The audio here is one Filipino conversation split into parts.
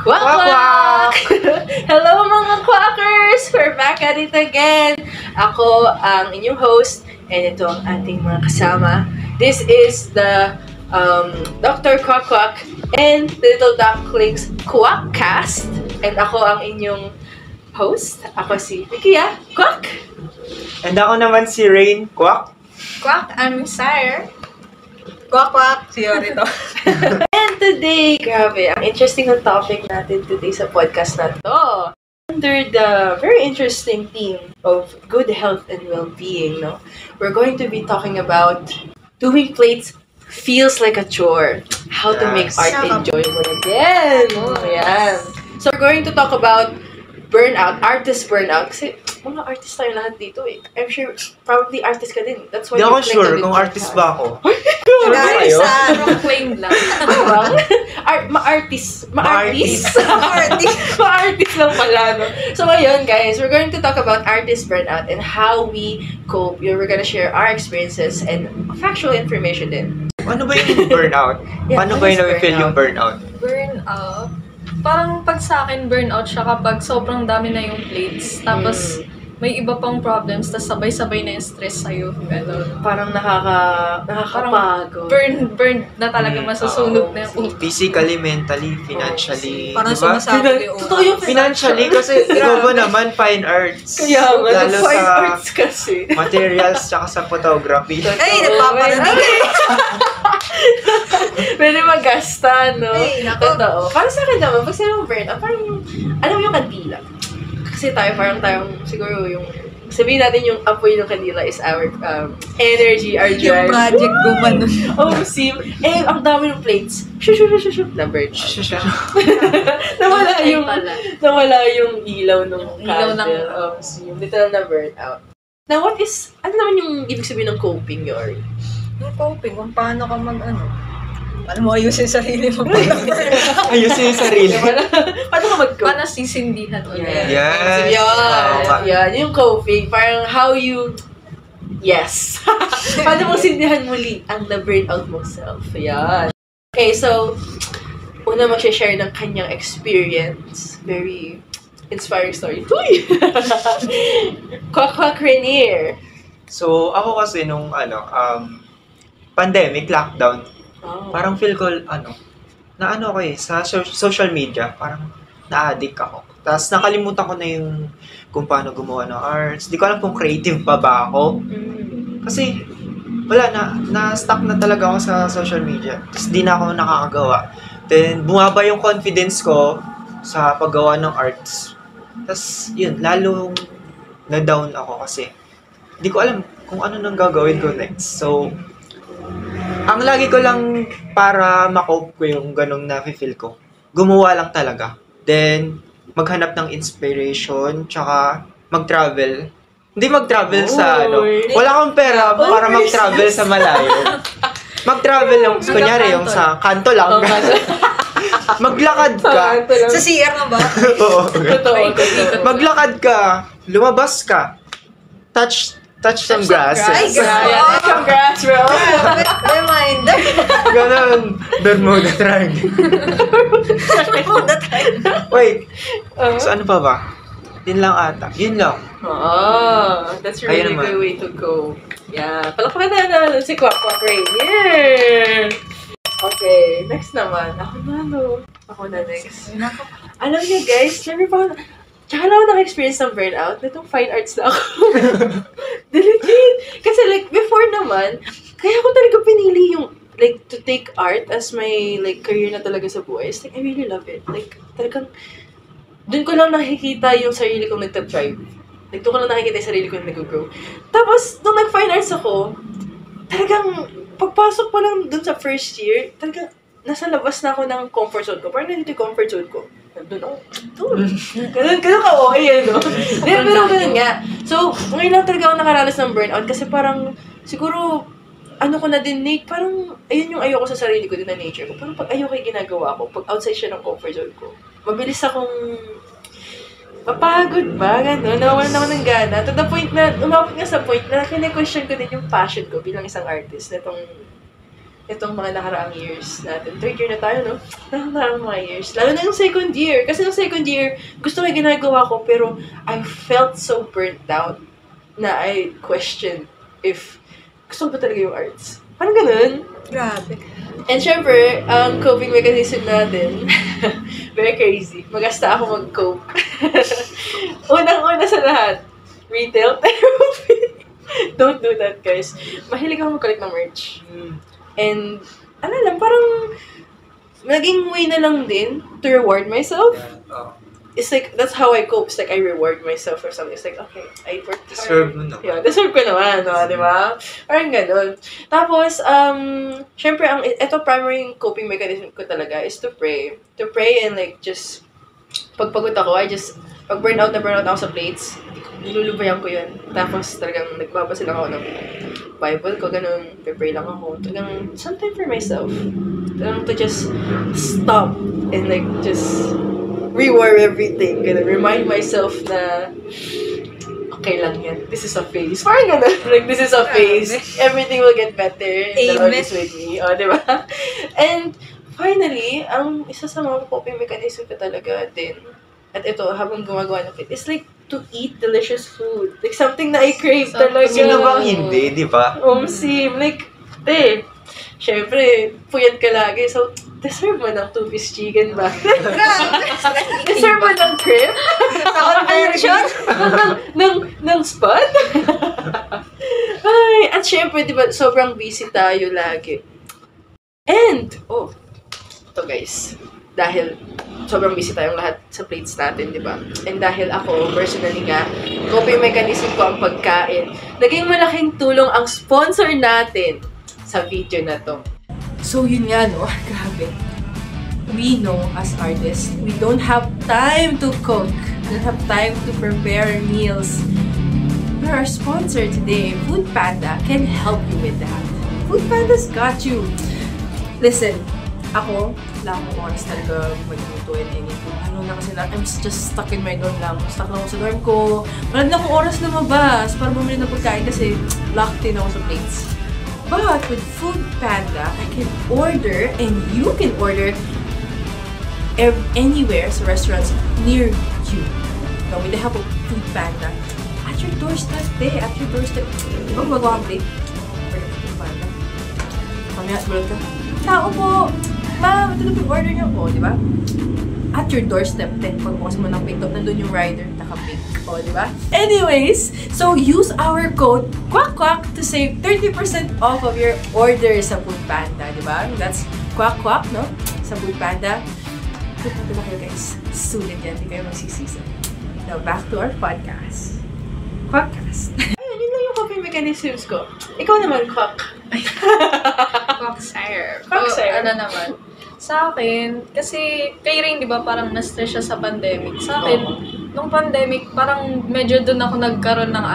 Quack quack! Hello mga quackers! We're back at it again. Ako ang inyong host and ito ang ating mga kasama. This is the Dr. Quack Quack and the Little Ducklings Quackcast. And ako ang inyong host. Ako si Vikia Quack. And ako naman si Rain Quack. Quack, I'm Sire. Quack, quack. Si Yorito. And today, grabe, ang interesting ng topic natin today sa podcast na to. Under the very interesting theme of good health and well-being, no? We're going to be talking about doing plates feels like a chore. How to make art enjoyable again. Ayan. So we're going to talk about burnout, artist burnout. Kasi mga artist tayo lahat dito eh. I'm sure, probably artist ka din. That's why Hindi ako sure kung artist ba ako. Sure ba kayo? Proclaim lang. Ma-artist. Ma-artist. Ma-artist lang pala, no? So, ayun, guys. We're going to talk about artist burnout and how we cope. We're gonna share our experiences and factual information din. Ano ba yung burnout? Paano ba yung na-feel yung burnout? Burnout? Parang pag sa akin, burnout siya kapag sobrang dami na yung plates. Tapos, may iba pang problems. Tapos sabay-sabay na yung stress sa'yo. Gano'n. Parang nakakapagod. Burn na talaga masusunog na yung utak. Physically, mentally, financially. Parang diba? sumasabog yung utak. Totoo yung Financially, kasi ikaw ba naman, fine arts. Kaya nga, lalo fine sa arts kasi. materials, tsaka sa photography. Ay, nagpaparinig eh. Pwede magasta, no? Ay, nako. Totoo. Para sa akin naman, pag sinabi mo burnout, parang yung, alam mo yung kandila. Kasi tayo, parang tayong, siguro yung, sabihin natin yung apoy ng kandila is our energy, our drive. Yung project gumanon. Oh, see? Eh, ang dami ng plates. Shoo, na-burn. Nawala yung ilaw ng Ilaw ng- candle. Yung literal na burn out. Now, ano naman yung ibig sabihin ng coping, Yori? Yung coping, kung paano ka alam mo, ayusin sarili mo. Ayusin yung sarili. Paano ka mag-cope? Paano sisindihan ulit? Yes. Yan, yung coping. Parang how you... Yes. Paano mo sindihan muli ang na-burnout mong self? Yan. Okay, so, una mag-share ng kanyang experience. Very inspiring story. Uy! Quack Rainier. So, ako kasi nung, pandemic, lockdown, Oh. parang feel ko, na ako sa social media, parang na-addict ako. Tapos nakalimutan ko na yung kung paano gumawa ng arts. Di ko alam kung creative pa ba ako. Kasi, wala, na-stuck na talaga ako sa social media. Tapos di na ako nakakagawa. Then, bumaba yung confidence ko sa paggawa ng arts. Tapos, yun, lalong na-down ako kasi di ko alam kung ano nang gagawin ko next. So, ang lagi ko lang para makope ko yung ganong na-feel ko, gumawa lang talaga. Then, maghanap ng inspiration, tsaka mag-travel. Hindi mag-travel sa wala akong pera para mag-travel sa malayo. Mag-travel yung, kunyari, yung sa kanto lang. Maglakad ka. Sa CR na ba? Oo. Totoo. Maglakad ka, lumabas ka, touch some grass. Ay, grass. Congrats, bro. Reminder. Ganon. Bermuda Triangle. Wait. So ano pa ba? Yun lang ata. Yun lang. Oh, that's a really Ayun naman. good way to go. Yeah. Palakpakan na si Quack Quack Rain. Yeah! Okay, next naman. Ako na next. Alam niyo guys, never pa ako, tsaka lang ako naka-experience ng burnout. Itong fine arts na ako. Delicate. Kasi like, before naman, kaya ako talaga pinili yung, like, to take art as my, like, career na talaga sa buhay. It's like, I really love it. Like, talagang, dun ko lang nakikita yung sarili kong nagtatribe. Like, doon ko lang nakikita yung sarili kong nag-grow. Tapos, nung nag-fine arts ako, talagang, pagpasok pa lang dun sa first year, talagang, nasa labas na ako ng comfort zone ko. Parang nandito yung comfort zone ko. Nandun ako. Ganun ka okay, no? Pero ganun nga. So, ngayon lang talaga ako nakaranas ng burnout kasi parang, siguro, ano ko na din, parang, ayun yung ayoko sa sarili ko din na nature ko. Parang pag ayoko yung ginagawa ko, pag outside siya ng comfort zone ko, mabilis akong mapagod ba, gano'n, nawawalan ako ng gana. To the point na, umabot nga sa point na kine-question ko din yung passion ko bilang isang artist. Itong itong mga nakaraang years natin. Third year na tayo, no? Nakaraang mga years. Lalo na yung second year. Kasi yung second year, gusto ko yung ginagawa ko, pero I felt so burnt out na I questioned if gusto ko ba talaga yung arts. Parang ganun. Grabe. And syempre, ang coping mechanism natin, very crazy. Magasta ako mag-cope. Unang-una sa lahat, retail therapy. Don't do that, guys. Mahilig ako mag-collect ng merch. And, ano lang, parang naging way na lang din to reward myself. It's like, that's how I cope. It's like, I reward myself or something. It's like, okay, I worked hard. Deserve mo naman. Yeah, deserve ko naman, no? Di ba? Parang ganun. Tapos, syempre, ito primary coping mechanism ko talaga is to pray. To pray and like, just, pagpagod ako, pag burnout ako sa plates, nilulubayan ko yun. Tapos, talagang nagbabasa lang ako ng Bible ko, ganun, pray lang ako. Talagang, some time for myself. Talagang to just stop and like, just reward everything. Ganun, remind myself na, okay lang yan. This is a phase. Parang ganun. Like, this is a phase. Everything will get better. The Lord is with me. O, di ba? And, finally, ang isa sa mga coping mechanism ko talaga din, at ito, habang gumagawa ng fit, is like, to eat delicious food. Like, something na I crave talaga. Sino bang hindi, di ba? Sim. Like, syempre, puyat ka lagi. So, deserve mo ng two-piece chicken ba? Deserve mo ng crib? Sa conversion? ng spot? Ay, at syempre, di ba, sobrang busy tayo lagi. And, ito guys, dahil sobrang busy tayong lahat sa plates natin, di ba? And dahil ako, personally nga, coping mechanism ko ang pagkain, naging malaking tulong ang sponsor natin sa video na to. So, yun nga, no? Grabe. We know, as artists, we don't have time to cook. We don't have time to prepare meals. But our sponsor today, Food Panda, can help you with that. Food Panda's got you. Listen, ako, wala akong oras talaga magluto and anything. Ano na kasi I'm just stuck in my dorm lang. Stuck lang ako sa dorm ko. Wala na akong oras lumabas para bumili ng pagkain kasi locked in ako sa plates. But with Food Panda, I can order and you can order anywhere sa restaurants near you. Now, with the help of Food Panda, at your doorstep, at your doorstep. Oh, magawa ang plate. Order Food Panda. Mamaya, sumunod ka. Tao po! Ma'am, ito na po yung order niyo po, di ba? At your doorstep, pagbukas mo ng pinto, nandun yung rider, naka-pink. O, di ba? Anyways, so use our code QUACK to save 30% off of your order sa Food Panda, di ba? That's QUACK, no? Sa Food Panda. Food Panda na kayo, guys. Sulit yan, di kayo magsisisa. Now, back to our podcast. Quackcast. Ayun, yun lang yung coping mechanisms ko. Ikaw naman, Quack. Quacksire. Quacksire. Ano naman? Sa akin, kasi kayo rin, di ba, parang na-stress siya sa pandemic. Sa akin, nung pandemic, parang medyo doon ako nagkaroon ng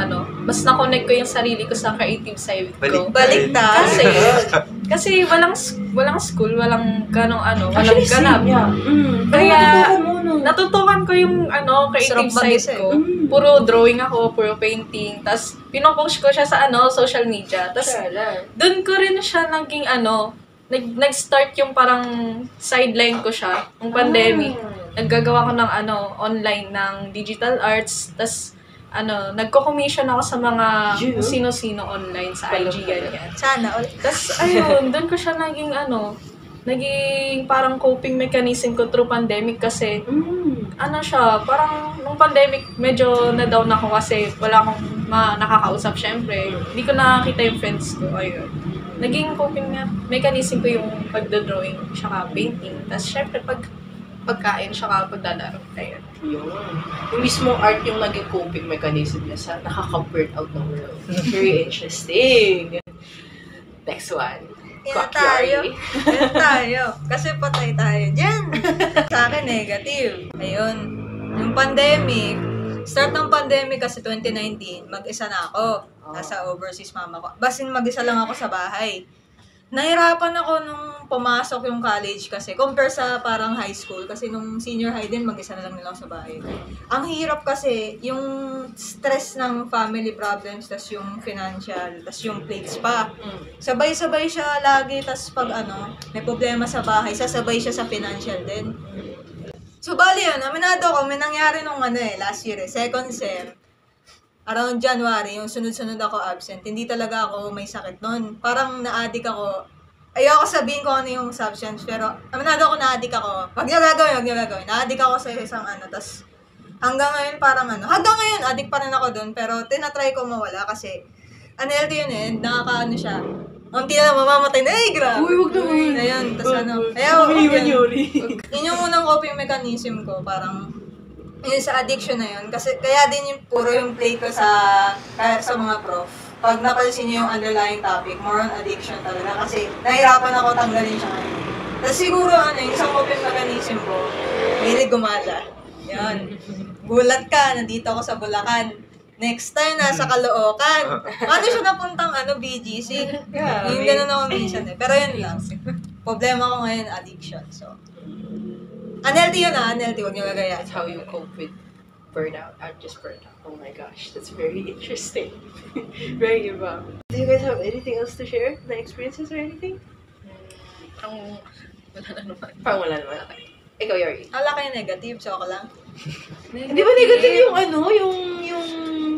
mas na-connect ko yung sarili ko sa creative side ko. Baliktad. Kasi walang school, walang walang Actually, ganap. Yeah. Kaya, natutukan ko yung creative side ko. Puro drawing ako, puro painting. Tapos, pinopost ko siya sa social media. Tapos, doon ko rin siya naging nag-start yung parang sideline ko siya, ng pandemic. Naggagawa ko ng online ng digital arts. Tapos, nagko-commission ako sa mga sino-sino online sa IG, ganyan. Sana all. Tapos, ayun, doon ko siya naging naging parang coping mechanism ko through pandemic kasi, siya, parang nung pandemic, medyo na-down ako kasi wala akong nakakausap, syempre. Hindi ko nakakita yung friends ko, ayun. Naging coping mechanism ko yung pagdodrawing, saka painting. Tapos, syempre, pagkain, saka paglalaro. Ayun. Yung mismo art yung naging coping mechanism niya sa nakaka-burn out ng world. Very interesting. Next one. Yan tayo. Kasi patay tayo dyan. Sa akin, negative. Ayun. Yung pandemic, start ng pandemic kasi 2019, mag-isa na ako. Nasa overseas mama ko. Basin mag-isa lang ako sa bahay. nahirapan ako nung pumasok yung college kasi compare sa parang high school kasi nung senior high din mag-isa na lang nila ako sa bahay. Ang hirap kasi yung stress ng family problems tas yung financial tas yung plates pa. Sabay-sabay siya lagi tas pag may problema sa bahay, sasabay siya sa financial din. So bali yun, aminado ko, may nangyari nung last year second sem. Around January, yung sunod-sunod ako absent. Hindi talaga ako may sakit nun. Parang na-addict ako. Ayoko sabihin ko ano yung substance, pero aminado ako na-addict ako. Wag niyo gagawin. Na-addict ako sa isang tas hanggang ngayon parang hanggang ngayon addict pa rin ako dun, pero tinatry ko mawala kasi unhealthy yun nakakaano siya. Unti na mamamatay na, grabe. Uy, wag naman. Ayun, tas yun yung unang coping mechanism ko, parang yun sa addiction na yun. Kasi kaya din yung puro yung play ko sa mga prof. Pag napansin niyo yung underlying topic, more on addiction talaga. Kasi nahirapan ako tanggalin siya ngayon. Tapos siguro yung isang coping mechanism ko, hilig gumala. Yan. Gulat ka, nandito ako sa Bulacan. Next time, nasa Caloocan. Ano siya napuntang BGC? Yeah, yung ganun ako minsan Pero yun lang. Problema ko ngayon, addiction. So, unhealthy yun unhealthy. Huwag niyo gagayan. That's how you cope with burnout. I'm just burnt out. Oh my gosh, that's very interesting. Very iba. Do you guys have anything else to share? Na experiences or anything? Parang wala naman. Okay. Ikaw, Yari. Ala kayo negative, so ako lang. Hindi ba negative yung yung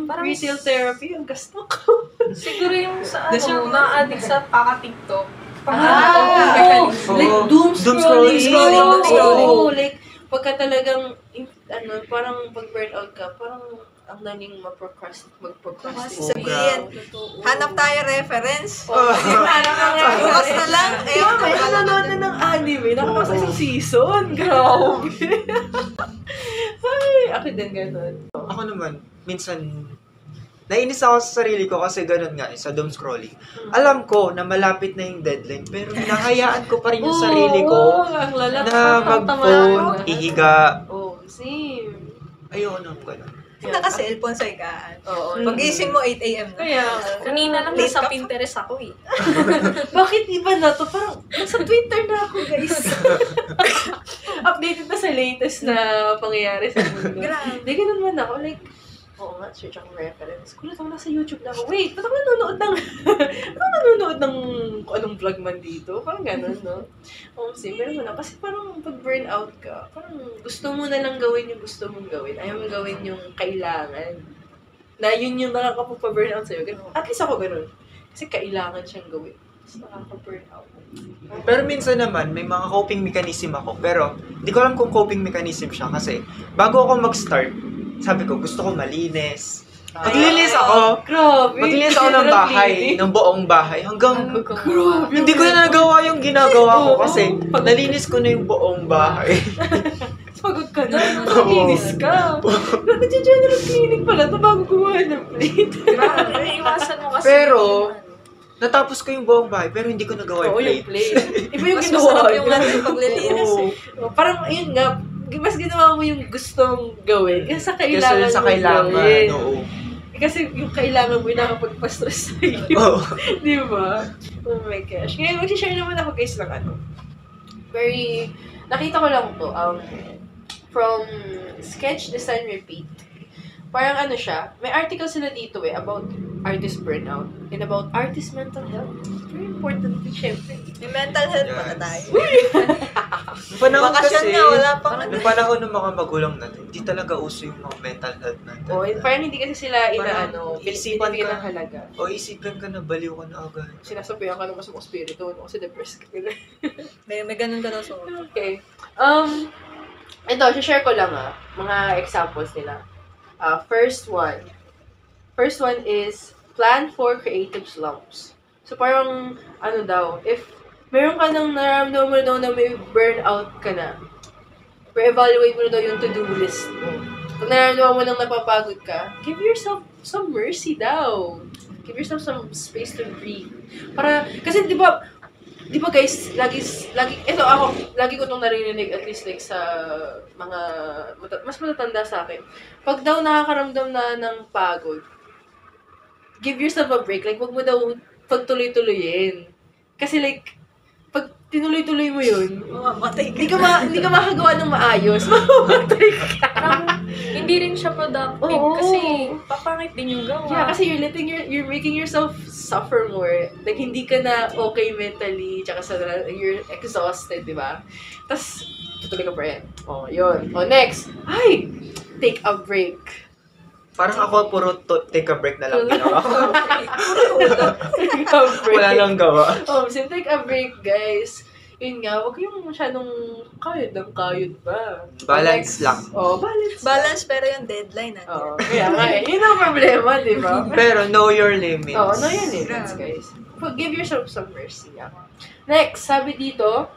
parang retail therapy, yung gasto ko? Siguro yung sa na-addict sa paka-TikTok. Like doom scrolling. Oh, like pagka talagang parang pag burnout ka, parang ang daming mag-procrastinate. Sabihin, hanap tayo reference. Hanap ang Bukas na lang. Ayun, may nanonood na ng anime. Nakapasa isang season. Grabe. Ay, ako din ganun. Ako naman, minsan, nainis ako sa sarili ko kasi ganun nga, sa doom scrolling. Alam ko na malapit na yung deadline, pero hinahayaan ko pa rin yung sarili ko na mag-phone, ihiga. Oh, same. Ayoko nang ganun. Naka-cellphone sa higaan. Oo. Pag-gising mo, 8 a.m. na. Kaya, kanina lang Late nasa ka pa. Pinterest ako bakit iba na to? Parang, nasa Twitter na ako, guys. Updated na sa latest na pangyayari sa mundo. Grabe. Hindi, ganun man ako. Like, oo nga, search ako reference. Kulat ako nasa YouTube na ako. Wait, ba't ako nanonood ng kung anong vlog man dito? Parang ganun, no? Oo, meron mo na. Kasi parang pag burnout ka, parang gusto mo na lang gawin yung gusto mong gawin. Ayaw mo gawin yung kailangan. Na yun yung nakakapagpa-burnout sa'yo. Ganun. At least ako ganun. Kasi kailangan siyang gawin. Tapos nakaka-burnout. Pero minsan naman, may mga coping mechanism ako. Pero, hindi ko alam kung coping mechanism siya kasi bago ako mag-start, sabi ko, gusto ko malinis. Maglinis ako. Grabe. Maglinis ako ng bahay, ng buong bahay. Hanggang, hindi ko na nagawa yung ginagawa ko kasi nalinis ko na yung buong bahay. Pagod ka na. Nakinis ka. Nag-general cleaning pala ito bago gumawa ng plate. Grabe, iwasan mo kasi. Pero, natapos ko yung buong bahay, pero hindi ko nagawa yung Oo, yung plate. plate. Iba yung Mas ginawa. masarap yung paglilinis Parang, ayun nga, mas ginawa mo yung gustong gawin kasi sa kailangan Kasi sa mong kailangan, gawin. oo. Kasi yung kailangan mo yung nakapagpa-stress sa'yo. Oo. Di ba? Oh my gosh. Ngayon, mag-share naman ako guys ng nakita ko lang to, from Sketch Design Repeat. Parang siya, may article sila dito about artist burnout and about artist mental health. Very important din, syempre. May mental health pala tayo. Noong panahon Bakasyon kasi, nga, wala pang noong panahon ng mga magulang natin, hindi talaga uso yung mga mental health natin. Parang hindi kasi sila Parang isipan binibigyan ka. ng halaga. O isipin ka na, baliw ka na agad. Sinasabihan ka ng masamang spirito, kasi depressed ka. May ganun ka daw so. Okay. Ito, share ko lang mga examples nila. First one is plan for creative slumps. So parang, if meron ka nang nararamdaman mo daw na may burnout ka na, re-evaluate mo na daw yung to-do list mo. Pag nararamdaman mo nang napapagod ka, give yourself some mercy daw. Give yourself some space to breathe. Kasi di ba guys, lagi ko itong naririnig, at least like sa mga, mas matatanda sa akin. Pag daw nakakaramdam na ng pagod, give yourself a break. Like, wag mo daw pagtuloy-tuloyin. Kasi like, pag tinuloy-tuloy mo yun, Mamamatay ka. hindi ka makagawa ng maayos. Mamamatay ka. Hindi rin siya productive Oo. kasi papangit din yung gawa. Yeah, kasi you're making yourself suffer more. Like, hindi ka na okay mentally, tsaka you're exhausted, di ba? Tapos, tutuloy ka pa rin. Oh, yun. Oh, next. Ay! Take a break. Parang ako, puro take a break na lang ginawa ko. Take a break. Wala nang gawa. Oh, so take a break, guys. Yun nga, huwag kayong masyadong kayod ba? Balance lang. Oh, balance. Balance pero yung deadline natin. Oh, kaya nga eh. Yun ang problema, di ba? Pero know your limits. Oo, no yan eh. That's guys. Give yourself some mercy. Yeah. Next, sabi dito,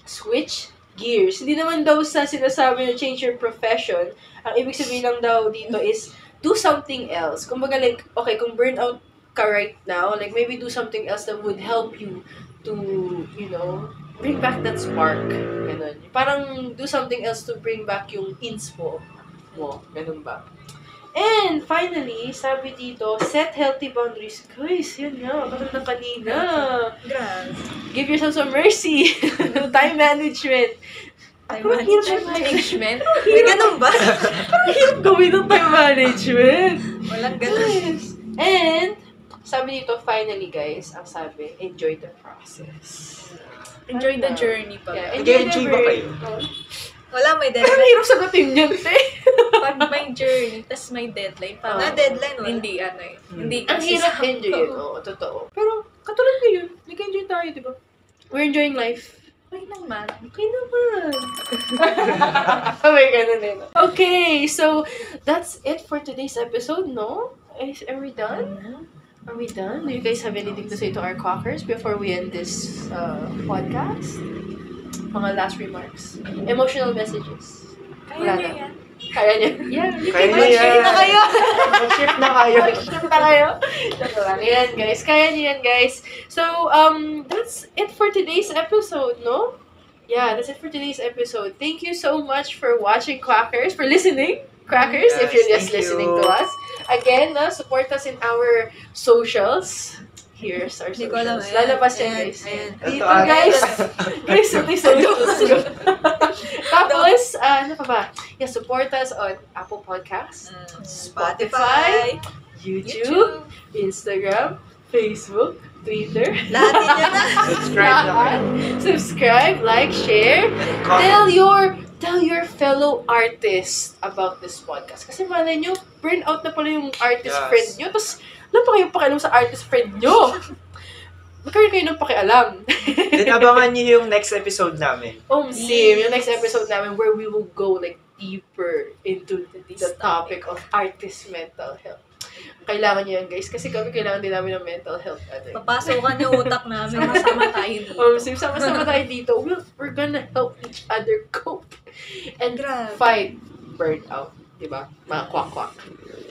switch gears. Hindi naman daw sa sinasabi na change your profession. Ang ibig sabihin lang daw dito is do something else. Kumbaga like, okay, kung burnout ka right now, like maybe do something else that would help you to, you know, bring back that spark. Ganun. Parang do something else to bring back yung inspo mo. Ganun ba? And finally, sabi dito, set healthy boundaries. Guys, yun nga, katulad ng kanina. Grabe. Give yourself some mercy. Time management. Time Ang hirap management. Management. May ganun ba? Ang hirap gawin ng time management. Walang ganun. Yes. And, sabi dito, finally guys, ang sabi, enjoy the process. Enjoy the journey pa. Yeah, Nag-enjoy ba kayo? Wala, may Parang deadline. hirap sagutin yun, te. Pag may journey, tas may deadline, Ah. Na parang deadline, wala. hindi hindi Ang kasi hirap sakto. enjoy yun. Oo, totoo. Pero, katulad ko yun. Nag-enjoy tayo, di ba? We're enjoying life. Okay naman. Okay naman. Okay, ganun din. Okay, so that's it for today's episode, no? Are we done? Are we done? Do you guys have anything to say to our quackers before we end this podcast? Mga last remarks. Emotional messages. Kaya Wala niya na. yan. Kaya niya. Yeah, Kaya niya yan. na kayo. Mag-shift na kayo. Shift na kayo. Joke lang. Yan, guys. Kaya niyo yan, guys. So, that's it for today's episode, no? Yeah, that's it for today's episode. Thank you so much for watching Quackers, for listening, Quackers, if you're just Yes, thank listening you. to us. Again, support us in our socials. Here's our Hindi ko alam. socials. Lalabas yan, Ayan, guys. ayan. Dito, Ito, guys. Guys, ito yung socials ko. Tapos, ano pa ba? Yeah, support us on Apple Podcasts, Spotify, YouTube, Instagram, Facebook, Twitter. lahat yun na. Subscribe naman. Subscribe, like, share. Tell your fellow artists about this podcast. Kasi malay nyo, burn out na pala yung artist Yes. friend nyo. Tapos, wala pa kayong pakialam sa artist friend nyo. Magkaroon kayo ng pakialam. Then abangan niyo yung next episode namin. Sim, yung next episode namin where we will go like deeper into the topic of artist mental health. Kailangan nyo yan, guys. Kasi kailangan din namin ng mental health. Papasokan yung utak namin. Sama-sama tayo dito. Sim, sama-sama tayo dito. We're gonna help each other cope and Grabe. fight burnout. Diba? Mga kwak-kwak.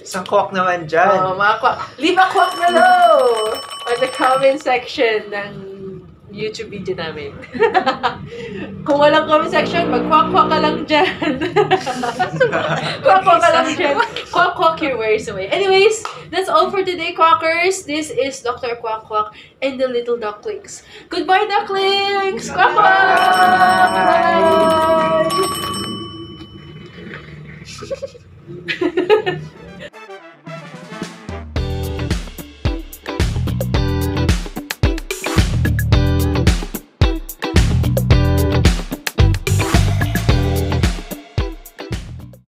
Isang kwak naman dyan. Mga kwak. Leave a kwak below on the comment section ng YouTube video namin. Kung walang comment section, mag-kwak-kwak ka lang dyan. Kwak-kwak ka lang dyan. Kwak-kwak your worries away. Anyways, that's all for today, Quackers. This is Dr. Quack-Quack and the Little Ducklings. Goodbye, Ducklings! Quack-Quack! Bye!